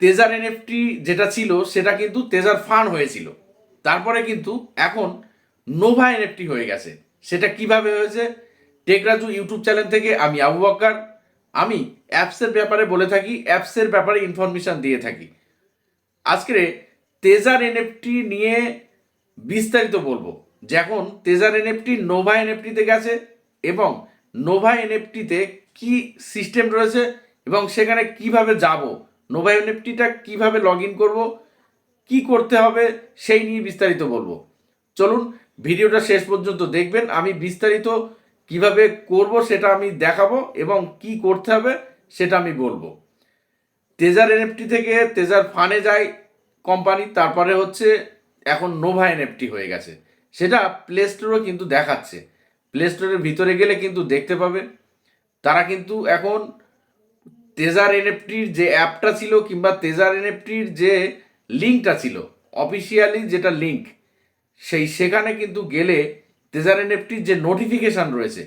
তেজার NFT যেটা ছিল সেটা কিন্তু তেজার ফান হয়েছিল, তারপরে কিন্তু এখন নোভা এনএফটি হয়ে গেছে। সেটা কিভাবে হয়েছে? টেকরাজু ইউটিউব চ্যানেল থেকে আমি আবু বকর, আমি অ্যাপসের ব্যাপারে বলে থাকি, অ্যাপসের ব্যাপারে ইনফরমেশন দিয়ে থাকি। আজকে তেজার এনএফটি নিয়ে বিস্তারিত বলবো, যে এখন তেজার এনএফটি নোভা এনএফটিতে গেছে এবং নোভা এনএফটিতে কি সিস্টেম রয়েছে এবং সেখানে কিভাবে যাব, নোভা এনএফটিটা কিভাবে লগ ইন করবো, কি করতে হবে সেই নিয়ে বিস্তারিত বলবো। চলুন ভিডিওটা শেষ পর্যন্ত দেখবেন, আমি বিস্তারিত কিভাবে করব সেটা আমি দেখাবো এবং কি করতে হবে সেটা আমি বলবো। তেজার এনএফটি থেকে তেজার ফানে যায় কোম্পানি, তারপরে হচ্ছে এখন নোভা এনএফটি হয়ে গেছে। সেটা প্লে স্টোরও কিন্তু দেখাচ্ছে, প্লে স্টোরের ভিতরে গেলে কিন্তু দেখতে পাবে। তারা কিন্তু এখন তেজার এনএফটির যে অ্যাপটা ছিল কিংবা তেজার এনএফটির যে লিঙ্কটা ছিল, অফিসিয়ালি যেটা লিঙ্ক, সেখানে কিন্তু গেলে তেজার এনএফটির যে নোটিফিকেশান রয়েছে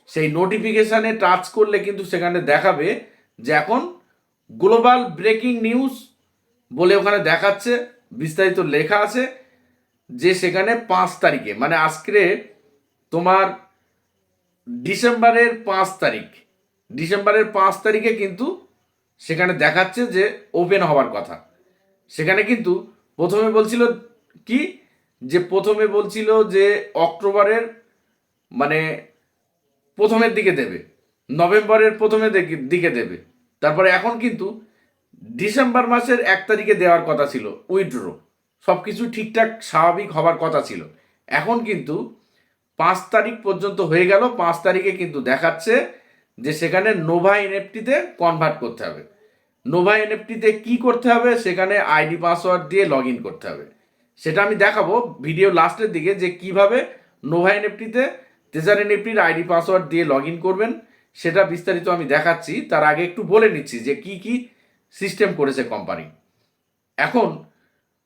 সেই নোটিফিকেশানে টাচ করলে কিন্তু সেখানে দেখাবে যে এখন গ্লোবাল ব্রেকিং নিউজ বলে ওখানে দেখাচ্ছে, বিস্তারিত লেখা আছে যে সেখানে 5 তারিখে, মানে আজকে তোমার ডিসেম্বরের 5 তারিখে কিন্তু সেখানে দেখাচ্ছে যে ওপেন হওয়ার কথা। সেখানে কিন্তু প্রথমে বলছিল কি, যে প্রথমে বলছিল যে অক্টোবরের মানে প্রথমের দিকে দেবে, নভেম্বরের প্রথমের দিকে দেবে, তারপরে এখন কিন্তু ডিসেম্বর মাসের 1 তারিখে দেওয়ার কথা ছিল উইথড্র, সব কিছু ঠিকঠাক স্বাভাবিক হবার কথা ছিল। এখন কিন্তু 5 তারিখ পর্যন্ত হয়ে গেল, 5 তারিখে কিন্তু দেখাচ্ছে যে সেখানে নোভা এনএফটিতে কনভার্ট করতে হবে। নোভা এনএফটিতে কি করতে হবে? সেখানে আইডি পাসওয়ার্ড দিয়ে লগ ইন করতে হবে। সেটা আমি দেখাবো ভিডিও লাস্টের দিকে, যে কিভাবে নোভা এনএফটিতে তেজার এনএফটির আইডি পাসওয়ার্ড দিয়ে লগ ইন করবেন, সেটা বিস্তারিত আমি দেখাচ্ছি। তার আগে একটু বলে নিচ্ছি যে কি কি সিস্টেম করেছে কোম্পানি। এখন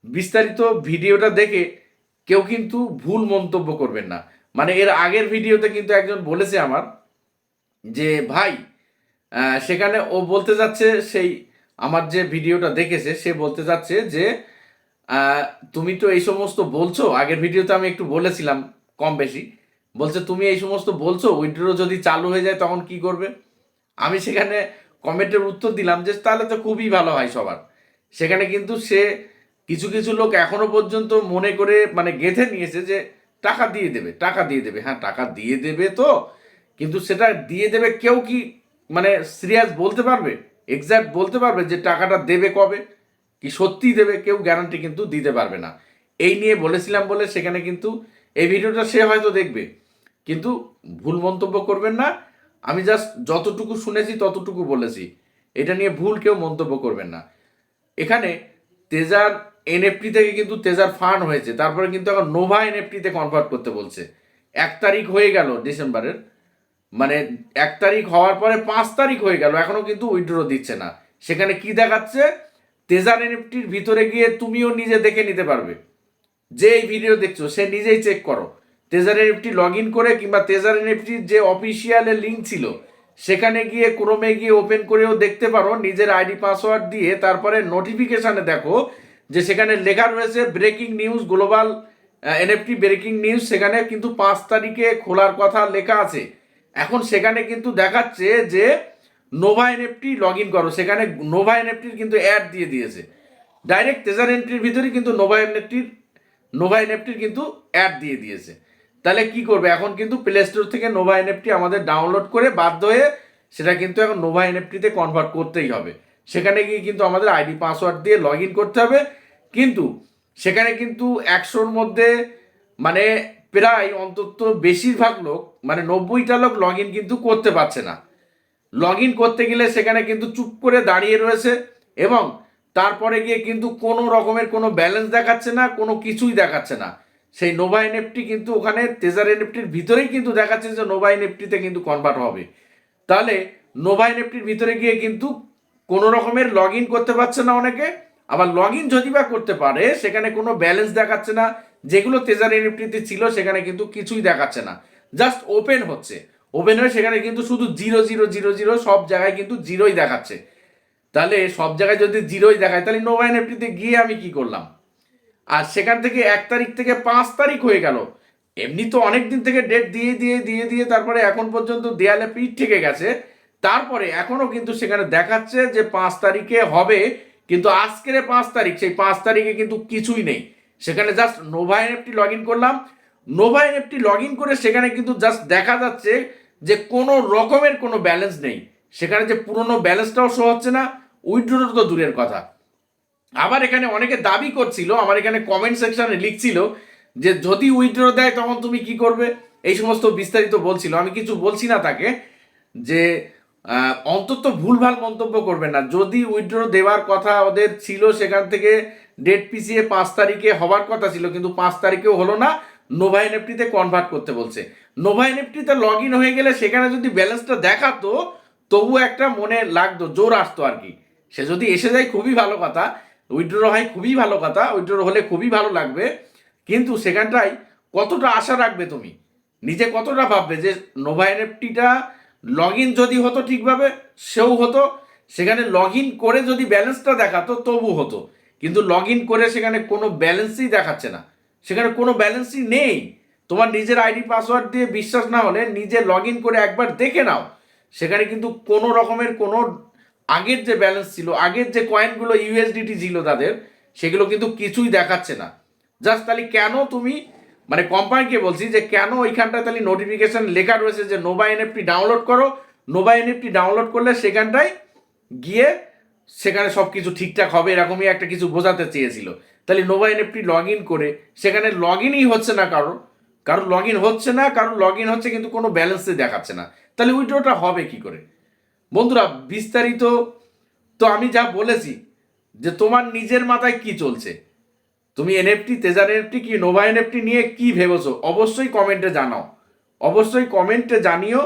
বিস্তারিত ভিডিওটা দেখে কেউ কিন্তু ভুল মন্তব্য করবেন না। মানে এর আগের ভিডিওতে কিন্তু একজন বলেছে আমার যে ভাই, সেখানে ও বলতে যাচ্ছে, সেই আমার যে ভিডিওটা দেখেছে সে বলতে যাচ্ছে যে তুমি তো এই সমস্ত বলছো, আগের ভিডিওতে আমি একটু বলেছিলাম কম বেশি, বলছে তুমি এই সমস্ত বলছো, উইথড্র যদি চালু হয়ে যায় তখন কি করবে? আমি সেখানে কমেন্টের উত্তর দিলাম যে তাহলে তো খুবই ভালো হয় সবার। সেখানে কিন্তু সে কিছু কিছু লোক এখনো পর্যন্ত মনে করে মানে গেঁথে নিয়েছে যে টাকা দিয়ে দেবে, টাকা দিয়ে দেবে। হ্যাঁ, টাকা দিয়ে দেবে তো, কিন্তু সেটা দিয়ে দেবে কেউ কি মানে সিরিয়াস বলতে পারবে, এক্সাক্ট বলতে পারবে যে টাকাটা দেবে কবে, কি সত্যিই দেবে? কেউ গ্যারান্টি কিন্তু দিতে পারবে না। এই নিয়ে বলেছিলাম বলে সেখানে কিন্তু এই ভিডিওটা সে হয়তো দেখবে, কিন্তু ভুল মন্তব্য করবেন না। আমি জাস্ট যতটুকু শুনেছি ততটুকু বলেছি, এটা নিয়ে ভুল কেউ মন্তব্য করবেন না। এখানে তেজার এনএফটি থেকে কিন্তু তেজার ফান্ড হয়েছে, তারপরে কিন্তু এখন নোভা এনএফটিতে কনভার্ট করতে বলছে। 1 তারিখ হয়ে গেল ডিসেম্বরের, মানে 1 তারিখ হওয়ার পরে 5 তারিখ হয়ে গেল, এখনো কিন্তু উইথড্র দিচ্ছে না। সেখানে কি দেখাচ্ছে? তেজার এনএফটির ভিতরে গিয়ে তুমিও নিজে দেখে নিতে পারবে, যে এই ভিডিও দেখছো সে নিজেই চেক করো, তেজার এনএফটি লগ ইন করে কিংবা তেজার এনএফটির যে অফিসিয়ালের লিঙ্ক ছিল সেখানে গিয়ে ক্রোমে গিয়ে ওপেন করেও দেখতে পারো নিজের আইডি পাসওয়ার্ড দিয়ে। তারপরে নোটিফিকেশানে দেখো যে সেখানে লেখা রয়েছে breaking news, global NFT breaking news, সেখানে কিন্তু 5 তারিখে খোলার কথা লেখা আছে। এখন সেখানে কিন্তু দেখাচ্ছে যে নোভা এনএফটি লগ ইন করো, সেখানে নোভা এনএফটির কিন্তু অ্যাড দিয়ে দিয়েছে ডাইরেক্ট তেজার এনএফটির ভিতরে, কিন্তু নোভা এনএফটির কিন্তু অ্যাড দিয়ে দিয়েছে। তাহলে কি করবে? এখন কিন্তু প্লে স্টোর থেকে নোভা এনএফটি আমাদের ডাউনলোড করে বাধ্য হয়ে সেটা কিন্তু এখন নোভা এনএফটিতে কনভার্ট করতেই হবে। সেখানে গিয়ে কিন্তু আমাদের আইডি পাসওয়ার্ড দিয়ে লগ ইন করতে হবে। কিন্তু সেখানে কিন্তু 100-র মধ্যে মানে প্রায় অন্তত বেশিরভাগ লোক, মানে 90টা লোক লগ ইন কিন্তু করতে পারছে না। লগ ইন করতে গেলে সেখানে কিন্তু চুপ করে দাঁড়িয়ে রয়েছে এবং তারপরে গিয়ে কিন্তু কোনো রকমের কোনো ব্যালেন্স দেখাচ্ছে না, কোনো কিছুই দেখাচ্ছে না। সেই নোভা এনএফটি কিন্তু ওখানে তেজার এনএফটির ভিতরেই কিন্তু দেখাচ্ছে যে নোভা এনএফটিতে কিন্তু কনভার্ট হবে। তাহলে নোভা এনএফটির ভিতরে গিয়ে কিন্তু কোনো রকমের লগ ইন করতে পারছে না অনেকে, আবার লগ ইন যদি বা করতে পারে সেখানে কোনো ব্যালেন্স দেখাচ্ছে না, যেগুলো তেজার এনএফটিতে ছিল সেখানে কিন্তু কিছুই দেখাচ্ছে না, জাস্ট ওপেন হচ্ছে। ওপেন হয়ে সেখানে কিন্তু শুধু 0 0 0 0 সব জায়গায় কিন্তু জিরোই দেখাচ্ছে। তাহলে সব জায়গায় যদি জিরোই দেখায় তাহলে নোভা এনএফটিতে গিয়ে আমি কি করলাম? আর সেখান থেকে 1 তারিখ থেকে 5 তারিখ হয়ে গেল, এমনি তো অনেক দিন থেকে ডেট দিয়ে দিয়ে দিয়ে দিয়ে তারপরে এখন পর্যন্ত দেয়ালে পিঠ থেকে গেছে, তারপরে এখনো কিন্তু সেখানে দেখাচ্ছে যে 5 তারিখে হবে, কিন্তু আজকের 5 তারিখ, সেই 5 তারিখে কিন্তু কিছুই নেই। সেখানে just Nova NFT log in করলাম, নোভা এনএফটি লগ ইন করে সেখানে কিন্তু জাস্ট দেখা যাচ্ছে যে কোনো রকমের কোনো ব্যালেন্স নেই, সেখানে যে পুরনো ব্যালেন্সটাও শো হচ্ছে না, উইথড্র তো দূরের কথা। আবার এখানে অনেকে দাবি করছিল, আমার এখানে কমেন্ট সেকশনে লিখছিল যে যদি উইথড্র দেয় তখন তুমি কি করবে, এই সমস্ত বিস্তারিত বলছিল। আমি কিছু বলছি না তাকে, যে অন্তত ভুলভাল মন্তব্য করবে না। যদি উইথড্র দেওয়ার কথা ওদের ছিল, সেখান থেকে ডেট পিছিয়ে 5 তারিখে হবার কথা ছিল, কিন্তু 5 তারিখেও হলো না, নোভা এনএফটিতে কনভার্ট করতে বলছে। নোভা এনএফটিতে লগ ইন হয়ে গেলে সেখানে যদি ব্যালেন্সটা দেখাতো তবু একটা মনে লাগতো, জোর আসতো আর কি। সে যদি এসে যায় খুবই ভালো কথা, উইথড্র হয় খুবই ভালো কথা, উইথড্র হলে খুবই ভালো লাগবে, কিন্তু সেখানটায় কতটা আশা রাখবে তুমি, নিজে কতটা ভাববে যে নোভা এনএফটিটা লগ ইন যদি হতো ঠিকভাবে সেও হতো, সেখানে লগ ইন করে যদি ব্যালেন্সটা দেখাতো তবু হতো, কিন্তু লগ ইন করে সেখানে কোনো ব্যালেন্সই দেখাচ্ছে না, সেখানে কোনো ব্যালেন্সই নেই। তোমার নিজের আইডি পাসওয়ার্ড দিয়ে বিশ্বাস না হলে নিজে লগ ইন করে একবার দেখে নাও, সেখানে কিন্তু কোনো রকমের কোনো আগের যে ব্যালেন্স ছিল, আগের যে কয়েনগুলো ইউএসডিটি ছিল তাদের, সেগুলো কিন্তু কিছুই দেখাচ্ছে না। জাস্ট তাহলে কেন তুমি, মানে কোম্পানিকে বলছি যে কেন ওইখানটায় তাহলে নোটিফিকেশন লেখা রয়েছে যে নোভা এনএফটি ডাউনলোড করো, নোভা এনএফটি ডাউনলোড করলে সেখানটায় গিয়ে সেখানে সব কিছু ঠিকঠাক হবে, এরকমই একটা কিছু বোঝাতে চেয়েছিল। তাহলে নোভা এনএফটি লগ ইন করে সেখানে লগ ইনই হচ্ছে না, কারোর লগ ইন হচ্ছে না, কারোর লগ ইন হচ্ছে কিন্তু কোনো ব্যালেন্সই দেখাচ্ছে না, তাহলে উইথড্রটা হবে কি করে? বন্ধুরা বিস্তারিত তো আমি যা বলেছি, যে তোমার নিজের মাথায় কি চলছে, তুমি এনএফটি, তেজার এনএফটি কি নোভা এনএফটি নিয়ে কি ভেবেছো, অবশ্যই কমেন্টে জানাও, অবশ্যই কমেন্টে জানিও।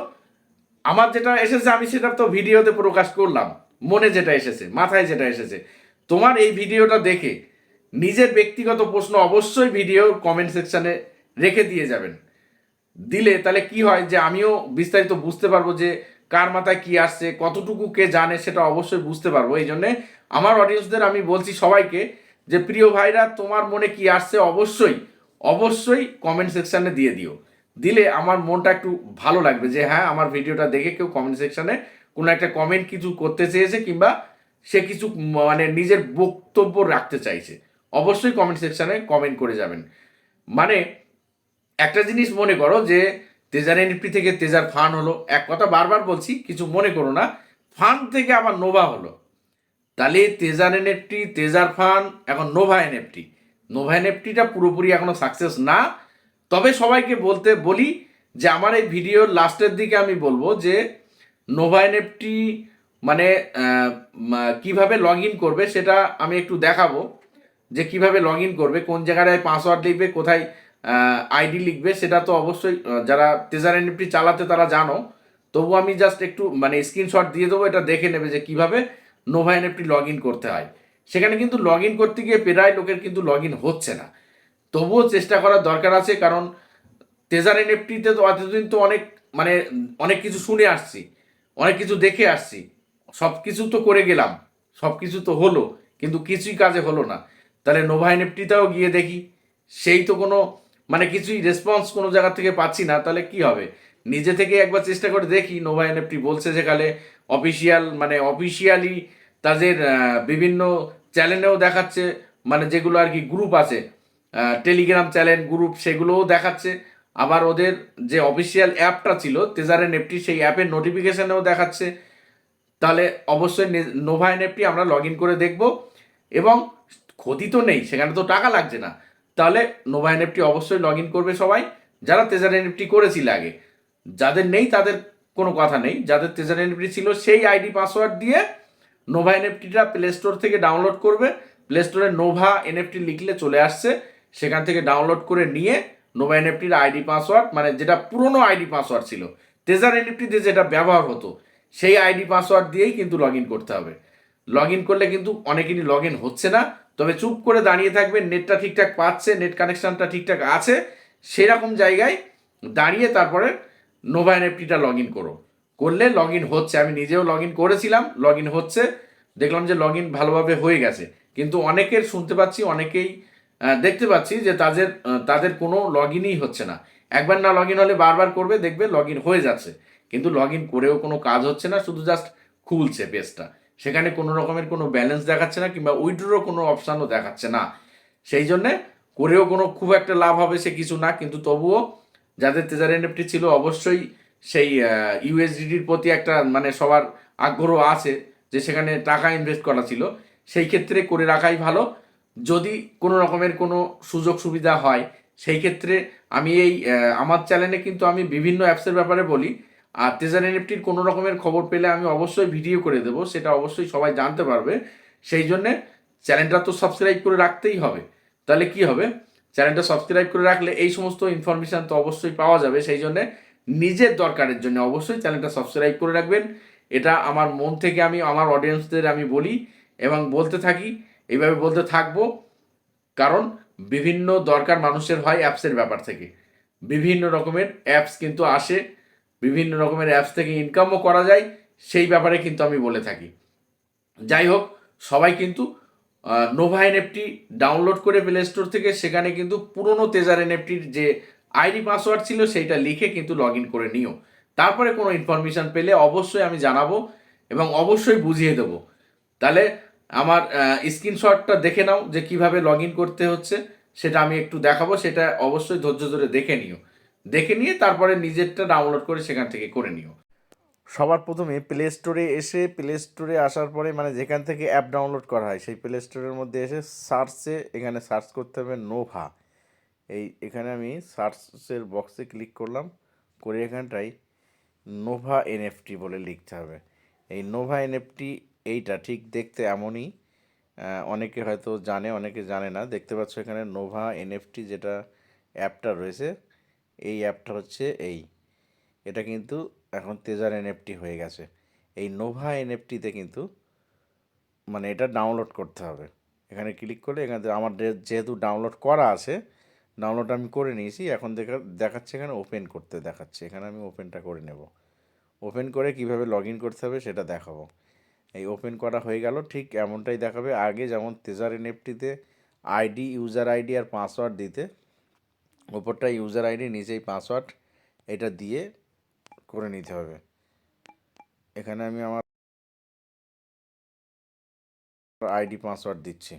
আমার যেটা এসেছে আমি সেটা তো ভিডিওতে প্রকাশ করলাম, মনে যেটা এসেছে, মাথায় যেটা এসেছে। তোমার এই ভিডিওটা দেখে নিজের ব্যক্তিগত প্রশ্ন অবশ্যই ভিডিও কমেন্ট সেকশনে রেখে দিয়ে যাবেন। দিলে তাহলে কি হয় যে আমিও বিস্তারিত বুঝতে পারবো যে কার মাথায় কি আসছে, কতটুকু কে জানে সেটা অবশ্যই বুঝতে পারবো। এই জন্যে আমার অডিয়েন্সদের আমি বলছি সবাইকে যে প্রিয় ভাইরা, তোমার মনে কি আসছে অবশ্যই অবশ্যই কমেন্ট সেকশনে দিয়ে দিও, দিলে আমার মনটা একটু ভালো লাগবে যে হ্যাঁ আমার ভিডিওটা দেখে কেউ কমেন্ট সেকশনে কোনো একটা কমেন্ট কিছু করতে চেয়েছে, কিংবা সে কিছু মানে নিজের বক্তব্য রাখতে চাইছে। অবশ্যই কমেন্ট সেকশনে কমেন্ট করে যাবেন। মানে একটা জিনিস মনে করো যে তেজার এনএফটি থেকে তেজার ফান হলো, এক কথা বারবার বলছি কিছু মনে করো না, ফান থেকে আবার নোভা হলো, তাহলে তেজার এনএফটি, তেজার ফান, এখন নোভা এনএফটি, নোভা এনএফটিটা পুরোপুরি এখনো সাকসেস না। তবে সবাইকে বলি যে আমার এই ভিডিওর লাস্টের দিকে আমি বলবো যে নোভা এনএফটি মানে কিভাবে লগ ইন করবে সেটা আমি একটু দেখাবো, যে কিভাবে লগ ইন করবে, কোন জায়গায় পাসওয়ার্ড লিখবে, কোথায় আইডি লিখবে, সেটা তো অবশ্যই যারা তেজার এনএফটি চালাতে তারা জানো। তবু আমি জাস্ট একটু মানে স্ক্রিনশট দিয়ে দেবো, এটা দেখে নেবে যে কিভাবে নোভা এনএফটি লগ ইন করতে হয়। সেখানে কিন্তু লগ ইন করতে গিয়ে প্রায় লোকের কিন্তু লগ ইন হচ্ছে না, তবুও চেষ্টা করার দরকার আছে, কারণ তেজার এনএফটিতে তো এতদিন তো অনেক মানে অনেক কিছু শুনে আসছি, অনেক কিছু দেখে আসছি, সব কিছু তো করে গেলাম, সব কিছু তো হলো, কিন্তু কিছুই কাজে হলো না। তাহলে নোভা এনএফটিতেও গিয়ে দেখি, সেই তো কোনো মানে কিছুই রেসপন্স কোনো জায়গা থেকে পাচ্ছি না, তাহলে কি হবে? নিজে থেকে একবার চেষ্টা করে দেখি। নোভা এনএফটি বলছে যেখানে অফিসিয়াল মানে অফিসিয়ালি তাদের বিভিন্ন চ্যানেলেও দেখাচ্ছে, মানে যেগুলো আর কি গ্রুপ আছে, টেলিগ্রাম চ্যানেল গ্রুপ, সেগুলোও দেখাচ্ছে। আবার ওদের যে অফিসিয়াল অ্যাপটা ছিল তেজার এনএফটি, সেই অ্যাপের নোটিফিকেশনেও দেখাচ্ছে। তাহলে অবশ্যই নোভা এনএফটি আমরা লগ ইন করে দেখব, এবং ক্ষতি তো নেই, সেখানে তো টাকা লাগছে না। তাহলে নোভা এনএফটি অবশ্যই লগ ইন করবে সবাই, যারা তেজার এনএফটি করেছিল আগে। যাদের নেই তাদের কোনো কথা নেই, যাদের তেজার এনএফটি ছিল সেই আইডি পাসওয়ার্ড দিয়ে নোভা এনএফটিটা প্লে স্টোর থেকে ডাউনলোড করবে। প্লে স্টোরে নোভা এনএফটি লিখলে চলে আসছে, সেখান থেকে ডাউনলোড করে নিয়ে নোভা এনএফটির আইডি পাসওয়ার্ড, মানে যেটা পুরনো আইডি পাসওয়ার্ড ছিল তেজার এনএফটিতে যেটা ব্যবহার হতো, সেই আইডি পাসওয়ার্ড দিয়েই কিন্তু লগ ইন করতে হবে। লগ ইন করলে কিন্তু অনেকেরই লগ ইন হচ্ছে না, তবে চুপ করে দাঁড়িয়ে থাকবেন, নেটটা ঠিকঠাক পাচ্ছে, নেট কানেকশনটা ঠিকঠাক আছে, সেরকম জায়গায় দাঁড়িয়ে তারপরে নোভা এনএফটিটা লগ ইন করলে লগ ইন হচ্ছে। আমি নিজেও লগ ইন করেছিলাম, লগ ইন হচ্ছে, দেখলাম যে লগ ইন ভালোভাবে হয়ে গেছে, কিন্তু অনেকের শুনতে পাচ্ছি, অনেকেই দেখতে পাচ্ছি যে তাদের কোনো লগ ইনই হচ্ছে না। একবার না লগ ইন হলে বারবার করবে, দেখবে লগ ইন হয়ে যাচ্ছে, কিন্তু লগ ইন করেও কোনো কাজ হচ্ছে না, শুধু জাস্ট খুলছে পেজটা। সেখানে কোনো রকমের কোনো ব্যালেন্স দেখাচ্ছে না, কিংবা উইথড্রো কোনো অপশানও দেখাচ্ছে না। সেই জন্যে করেও কোনো খুব একটা লাভ হবে সে কিছু না, কিন্তু তবুও যাদের তেজার এনএফটি ছিল অবশ্যই সেই ইউএসডিটির প্রতি একটা মানে সবার আগ্রহ আছে, যে সেখানে টাকা ইনভেস্ট করা ছিল, সেই ক্ষেত্রে করে রাখাই ভালো। যদি কোনো রকমের কোনো সুযোগ সুবিধা হয়, সেই ক্ষেত্রে আমি এই আমার চ্যানেলে কিন্তু আমি বিভিন্ন অ্যাপসের ব্যাপারে বলি। আর তেজার এনএফটির কোনো রকমের খবর পেলে আমি অবশ্যই ভিডিও করে দেবো, সেটা অবশ্যই সবাই জানতে পারবে। সেই জন্যে চ্যানেলটা তো সাবস্ক্রাইব করে রাখতেই হবে। তাহলে কি হবে, চ্যানেলটা সাবস্ক্রাইব করে রাখলে এই সমস্ত ইনফরমেশান তো অবশ্যই পাওয়া যাবে। সেই জন্যে নিজের দরকারের জন্য অবশ্যই চ্যানেলটা সাবস্ক্রাইব করে রাখবেন। এটা আমার মন থেকে আমি আমার অডিয়েন্সদের আমি বলি এবং বলতে থাকি, এইভাবে বলতে থাকবো। কারণ বিভিন্ন দরকার মানুষের হয় অ্যাপসের ব্যাপার থেকে। বিভিন্ন রকমের অ্যাপস কিন্তু আসে, বিভিন্ন রকমের অ্যাপস থেকে ইনকামও করা যায়, সেই ব্যাপারে কিন্তু আমি বলে থাকি। যাই হোক, সবাই কিন্তু নোভা এনএফটি ডাউনলোড করে প্লে স্টোর থেকে, সেখানে কিন্তু পুরনো তেজার এনএফটির যে আইডি পাসওয়ার্ড ছিল সেইটা লিখে কিন্তু লগ ইন করে নিও। তারপরে কোনো ইনফরমেশান পেলে অবশ্যই আমি জানাবো এবং অবশ্যই বুঝিয়ে দেবো। তাহলে আমার স্ক্রিনশটটা দেখে নাও যে কিভাবে লগ ইন করতে হচ্ছে, সেটা আমি একটু দেখাবো, সেটা অবশ্যই ধৈর্য ধরে দেখে নিও। দেখে নিয়ে তারপরে নিজেরটা ডাউনলোড করে সেখান থেকে করে নিও। সবার প্রথমে প্লে স্টোরে এসে, প্লে স্টোরে আসার পরে মানে যেখান থেকে অ্যাপ ডাউনলোড করা হয় সেই প্লে স্টোরের মধ্যে এসে সার্চে এখানে সার্চ করতে হবে নোভা। এখানে আমি সার্চের বক্সে ক্লিক করলাম, করে এখানটায় নোভা এনএফটি বলে লিখতে হবে। এই নোভা এনএফটি এইটা ঠিক দেখতে এমনই, অনেকে হয়তো জানে, অনেকে জানে না। দেখতে পাচ্ছ এখানে নোভা এনএফটি যেটা অ্যাপটা রয়েছে, এই অ্যাপটা হচ্ছে এটা কিন্তু এখন তেজার এনএফটি হয়ে গেছে। এই নোভা এনএফটিতে কিন্তু মানে এটা ডাউনলোড করতে হবে। এখানে ক্লিক করলে এখানে আমার যেহেতু ডাউনলোড করা আছে, ডাউনলোড আমি করে নিয়েছি, এখন দেখাচ্ছে এখানে ওপেন করতে দেখাচ্ছে, এখানে আমি ওপেনটা করে নেব। ওপেন করে কিভাবে লগ ইন করতে হবে সেটা দেখাবো। এই ওপেন করা হয়ে গেল, ঠিক এমনটাই দেখাবে আগে যেমন তেজার এনএফটিতে আইডি, ইউজার আইডি আর পাসওয়ার্ড দিতে, ওপরটা ইউজার আইডি, নিচেই পাসওয়ার্ড, এটা দিয়ে করে নিতে হবে। এখানে আমি আমার আইডি পাসওয়ার্ড দিচ্ছি।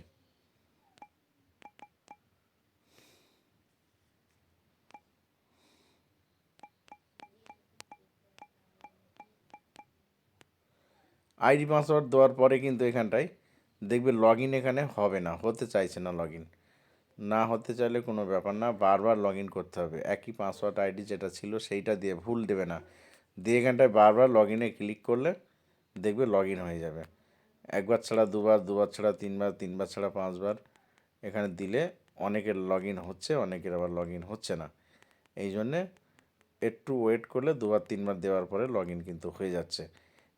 আইডি পাসওয়ার্ড দেওয়ার পরে কিন্তু এখানটায় দেখবে লগ ইন এখানে হবে না, হতে চাইছে না লগ ইন। না হতে চাইলে কোনো ব্যাপার না, বারবার লগ ইন করতে হবে। একই পাসওয়ার্ড আইডি যেটা ছিল সেইটা দিয়ে, ভুল দেবে না, দিয়ে এখানটায় বারবার লগ ইনে ক্লিক করলে দেখবে লগ ইন হয়ে যাবে। একবার ছাড়া দুবার, দুবার ছাড়া তিনবার, তিনবার ছাড়া পাঁচবার এখানে দিলে অনেকের লগ ইন হচ্ছে, অনেকের আবার লগ ইন হচ্ছে না। এই জন্যে একটু ওয়েট করলে দুবার তিনবার দেওয়ার পরে লগ ইন কিন্তু হয়ে যাচ্ছে।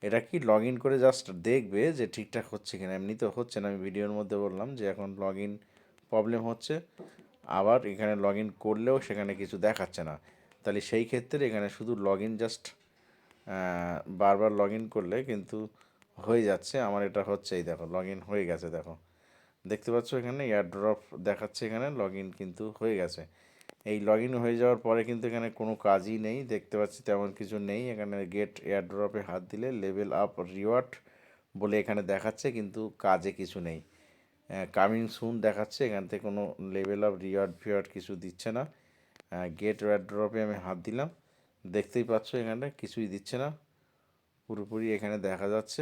এটা কি লগ ইন করে জাস্ট দেখবে যে ঠিকঠাক হচ্ছে কিনা, এমনি তো হচ্ছে না। আমি ভিডিওর মধ্যে বললাম যে এখন লগ ইন প্রবলেম হচ্ছে, আবার এখানে লগ ইন করলেও সেখানে কিছু দেখাচ্ছে না। তাহলে সেই ক্ষেত্রে এখানে শুধু লগ ইন জাস্ট বারবার লগ ইন করলে কিন্তু হয়ে যাচ্ছে। আমার এটা হচ্ছে, এই দেখো লগ ইন হয়ে গেছে, দেখো দেখতে পাচ্ছ এখানে এয়ারড্রপ দেখাচ্ছে, এখানে লগ ইন কিন্তু হয়ে গেছে। এই লগ ইন হয়ে যাওয়ার পরে কিন্তু এখানে কোনো কাজই নেই, দেখতে পাচ্ছি তেমন কিছু নেই। এখানে গেট এয়ারড্রপে হাত দিলে লেভেল আপ রিওয়ার্ড বলে এখানে দেখাচ্ছে, কিন্তু কাজে কিছু নেই। কামিং সুন দেখাচ্ছে, এখান থেকে কোনো লেভেল আপ রিওয়ার্ড ফিওয়ার্ড কিছু দিচ্ছে না। গেট এয়ারড্রপে আমি হাত দিলাম, দেখতেই পাচ্ছ এখানে কিছুই দিচ্ছে না, পুরোপুরি এখানে দেখা যাচ্ছে।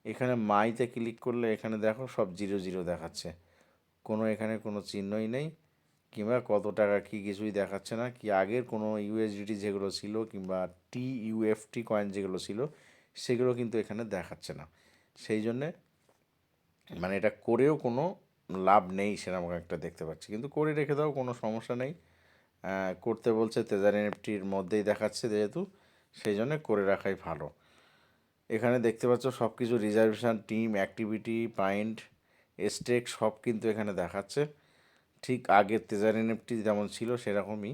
এখানে মাইতে ক্লিক করলে এখানে দেখো সব জিরো জিরো দেখাচ্ছে, কোনো এখানে কোনো চিহ্নই নেই, কিংবা কত টাকা কি কিছুই দেখাচ্ছে না। কি আগের কোনো ইউএসডিটি যেগুলো ছিল কিংবা টিইউএফটি কয়েন যেগুলো ছিল সেগুলো কিন্তু এখানে দেখাচ্ছে না। সেই জন্যে মানে এটা করেও কোনো লাভ নেই সেরকম একটা দেখতে পাচ্ছি, কিন্তু করে রেখে দাও, কোনো সমস্যা নেই। করতে বলছে তেজার এনএফটির মধ্যেই দেখাচ্ছে যেহেতু, সেই জন্য করে রাখাই ভালো। এখানে দেখতে পাচ্ছ সব কিছু reservation, team, activity, point, stake সব কিন্তু এখানে দেখাচ্ছে। ঠিক আগের তেজার এনএফটি যেমন ছিল সেরকমই,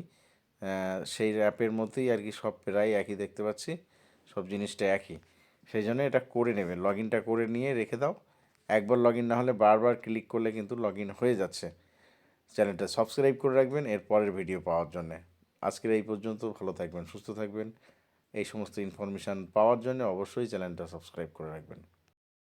সেই অ্যাপের মধ্যেই আর কি, সব প্রায় একই দেখতে পাচ্ছি, সব জিনিসটা একই। সেই জন্য এটা করে নেবে, লগ ইনটা করে নিয়ে রেখে দাও। একবার লগ ইন না হলে বারবার ক্লিক করলে কিন্তু লগ ইন হয়ে যাচ্ছে। চ্যানেলটা সাবস্ক্রাইব করে রাখবেন এর পরের ভিডিও পাওয়ার জন্যে। আজকের এই পর্যন্ত, ভালো থাকবেন, সুস্থ থাকবেন। এই সমস্ত ইনফরমেশান পাওয়ার জন্য অবশ্যই চ্যানেলটা সাবস্ক্রাইব করে রাখবেন।